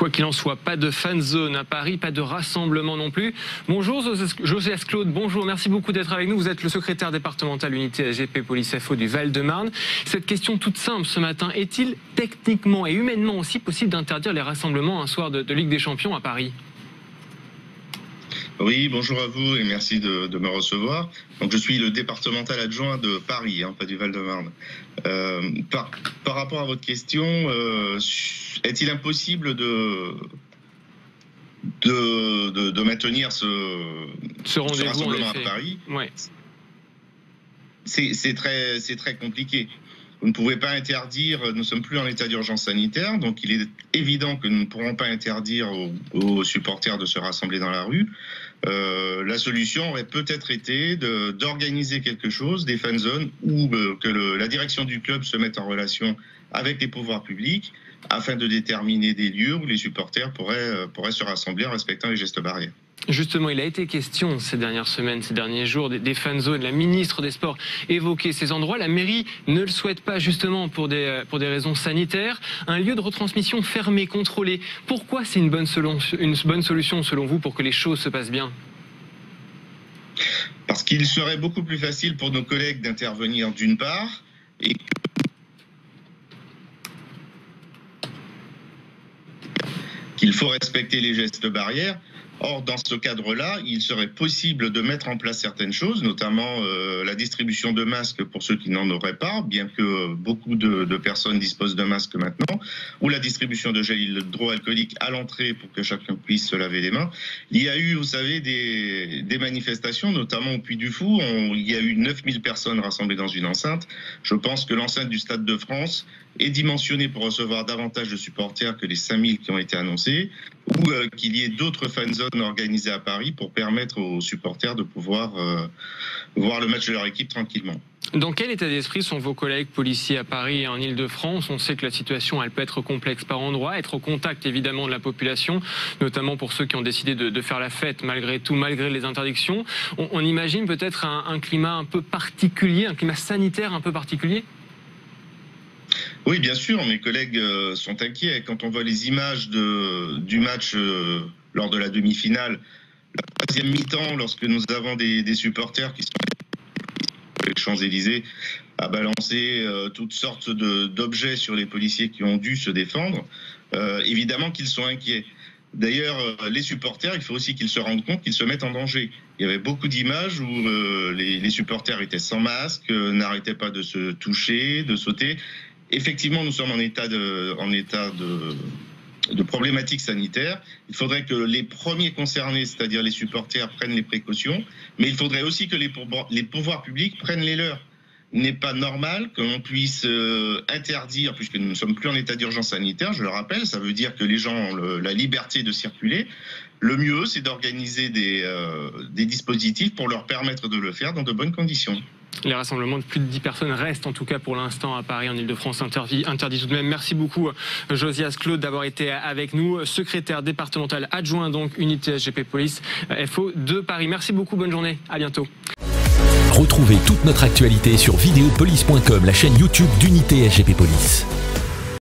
Quoi qu'il en soit, pas de fan zone à Paris, pas de rassemblement non plus. Bonjour Josias Claude, bonjour, merci beaucoup d'être avec nous. Vous êtes le secrétaire départemental unité SGP Police FO du Val-de-Marne. Cette question toute simple ce matin, est-il techniquement et humainement aussi possible d'interdire les rassemblements un soir de Ligue des Champions à Paris ? Oui, bonjour à vous et merci de me recevoir. Donc, je suis le départemental adjoint de Paris, pas du Val-de-Marne. Par rapport à votre question, est-il impossible de maintenir ce rassemblement à Paris? Ouais. C'est très compliqué. Vous ne pouvez pas interdire, nous ne sommes plus en état d'urgence sanitaire, donc il est évident que nous ne pourrons pas interdire aux supporters de se rassembler dans la rue. La solution aurait peut-être été d'organiser quelque chose, des fan zones, ou que la direction du club se mette en relation avec les pouvoirs publics afin de déterminer des lieux où les supporters pourraient se rassembler en respectant les gestes barrières. Justement, il a été question ces dernières semaines, ces derniers jours, des fan zones. La ministre des Sports évoquait ces endroits. La mairie ne le souhaite pas justement pour des raisons sanitaires. Un lieu de retransmission fermé, contrôlé. Pourquoi c'est une bonne solution selon vous pour que les choses se passent bien ? Parce qu'il serait beaucoup plus facile pour nos collègues d'intervenir d'une part et qu'il faut respecter les gestes barrières. Or, dans ce cadre-là, il serait possible de mettre en place certaines choses, notamment la distribution de masques pour ceux qui n'en auraient pas, bien que beaucoup de personnes disposent de masques maintenant, ou la distribution de gel hydroalcoolique à l'entrée pour que chacun puisse se laver les mains. Il y a eu, vous savez, des manifestations, notamment au Puy du Fou. Il y a eu 9000 personnes rassemblées dans une enceinte. Je pense que l'enceinte du Stade de France est dimensionnée pour recevoir davantage de supporters que les 5000 qui ont été annoncés, ou qu'il y ait d'autres fan zones organisées à Paris pour permettre aux supporters de pouvoir voir le match de leur équipe tranquillement. Dans quel état d'esprit sont vos collègues policiers à Paris et en Ile-de-France? On sait que la situation, elle peut être complexe par endroits, être au contact évidemment de la population, notamment pour ceux qui ont décidé de faire la fête malgré tout, malgré les interdictions. On imagine peut-être un climat un peu particulier, un climat sanitaire un peu particulier? Oui, bien sûr, mes collègues sont inquiets. Quand on voit les images du match lors de la demi-finale, la troisième mi-temps, lorsque nous avons des supporters qui sont les Champs-Élysées à balancer toutes sortes d'objets sur les policiers qui ont dû se défendre, évidemment qu'ils sont inquiets. D'ailleurs, les supporters, il faut aussi qu'ils se rendent compte qu'ils se mettent en danger. Il y avait beaucoup d'images où les supporters étaient sans masque, n'arrêtaient pas de se toucher, de sauter. Effectivement, nous sommes en état de problématique sanitaire. Il faudrait que les premiers concernés, c'est-à-dire les supporters, prennent les précautions, mais il faudrait aussi que les pouvoirs publics prennent les leurs. Il n'est pas normal que l'on puisse interdire, puisque nous ne sommes plus en état d'urgence sanitaire, je le rappelle, ça veut dire que les gens ont la liberté de circuler. Le mieux, c'est d'organiser des dispositifs pour leur permettre de le faire dans de bonnes conditions. Les rassemblements de plus de 10 personnes restent en tout cas pour l'instant à Paris, en Ile-de-France, interdits tout de même. Merci beaucoup Josias Claude d'avoir été avec nous, secrétaire départemental adjoint donc unité SGP Police FO de Paris. Merci beaucoup, bonne journée, à bientôt. Retrouvez toute notre actualité sur videopolice.com, la chaîne YouTube d'unité SGP Police.